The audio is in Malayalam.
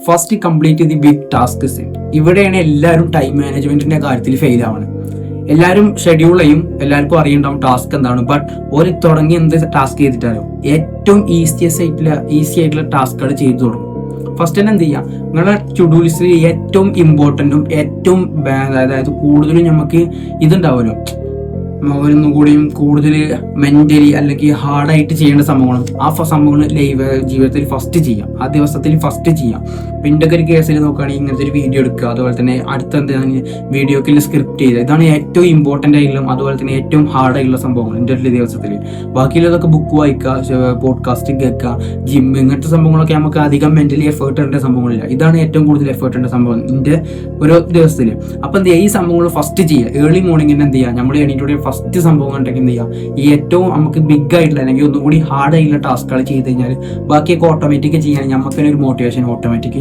First complete the big tasks. ഇവിടെയാണ് എല്ലാവരും ടൈം മാനേജ്മെന്റിന്റെ കാര്യത്തിൽ ഫെയിൽ ആവുന്നത്. എല്ലാവരും ഷെഡ്യൂൾ ചെയ്യും, എല്ലാവർക്കും അറിയുണ്ടാവും ടാസ്ക് എന്താണ്. ബട്ട് ഒരു തുടങ്ങി എന്ത് ടാസ്ക് ചെയ്തിട്ടാലോ ഏറ്റവും ഈസി ആയിട്ടുള്ള ടാസ്കുകൾ ചെയ്തു തുടങ്ങും. ഫസ്റ്റ് തന്നെ എന്ത് ചെയ്യുക, നിങ്ങളുടെ ടു ഡു ലിസ്റ്റിൽ ഏറ്റവും ഇമ്പോർട്ടൻറ്റും ഏറ്റവും അതായത് കൂടുതലും നമുക്ക് ഇതുണ്ടാവുമല്ലോ, ഒന്നും കൂടിയും കൂടുതൽ മെന്റലി അല്ലെങ്കിൽ ഹാർഡായിട്ട് ചെയ്യേണ്ട സംഭവങ്ങളും ആ സംഭവങ്ങൾ ജീവിതത്തിൽ ഫസ്റ്റ് ചെയ്യാം, ആ ദിവസത്തിൽ ഫസ്റ്റ് ചെയ്യാം. പിന്നെ ഒരു കേസിൽ നോക്കുകയാണെങ്കിൽ ഇങ്ങനത്തെ ഒരു വീഡിയോ എടുക്കുക, അതുപോലെ തന്നെ അടുത്ത എന്താണ് വീഡിയോക്കുള്ള സ്ക്രിപ്റ്റ് ചെയ്യുക. ഇതാണ് ഏറ്റവും ഇമ്പോർട്ടൻ്റ് ആയിട്ടുള്ള, അതുപോലെ തന്നെ ഏറ്റവും ഹാർഡായിട്ടുള്ള സംഭവങ്ങൾ എൻ്റെ ഒരു ദിവസത്തിൽ. ബാക്കിയുള്ളതൊക്കെ ബുക്ക് വായിക്കുക, പോഡ്കാസ്റ്റ് കേൾക്കുക, ജിം, ഇങ്ങനത്തെ സംഭവങ്ങളൊക്കെ നമുക്ക് അധികം മെന്റലി എഫേർട്ട് ഇടേണ്ട സംഭവങ്ങളില്ല. ഇതാണ് ഏറ്റവും കൂടുതൽ എഫേർട്ട് ഇടേണ്ട സംഭവം എൻ്റെ ഒരു ദിവസത്തിൽ. അപ്പം എന്ത് ചെയ്യുക, ഈ സംഭവങ്ങൾ ഫസ്റ്റ് ചെയ്യുക. ഏർലി മോർണിംഗ് തന്നെ എന്ത് ചെയ്യുക, നമ്മൾ എണീറ്റുകൂടെ ഫസ്റ്റ് സംഭവം ഉണ്ടെങ്കിൽ എന്ത് ചെയ്യുക, ഈ ഏറ്റവും നമുക്ക് ബിഗ് ആയിട്ടുള്ള അല്ലെങ്കിൽ ഒന്നും കൂടി ഹാർഡ് ആയിട്ടുള്ള ടാസ്കുകൾ ചെയ്ത് കഴിഞ്ഞാൽ ബാക്കിയൊക്കെ ഓട്ടോമാറ്റിക് ചെയ്യാൻ നമുക്ക് തന്നെ ഒരു മോട്ടിവേഷൻ ഓട്ടോമാറ്റിക്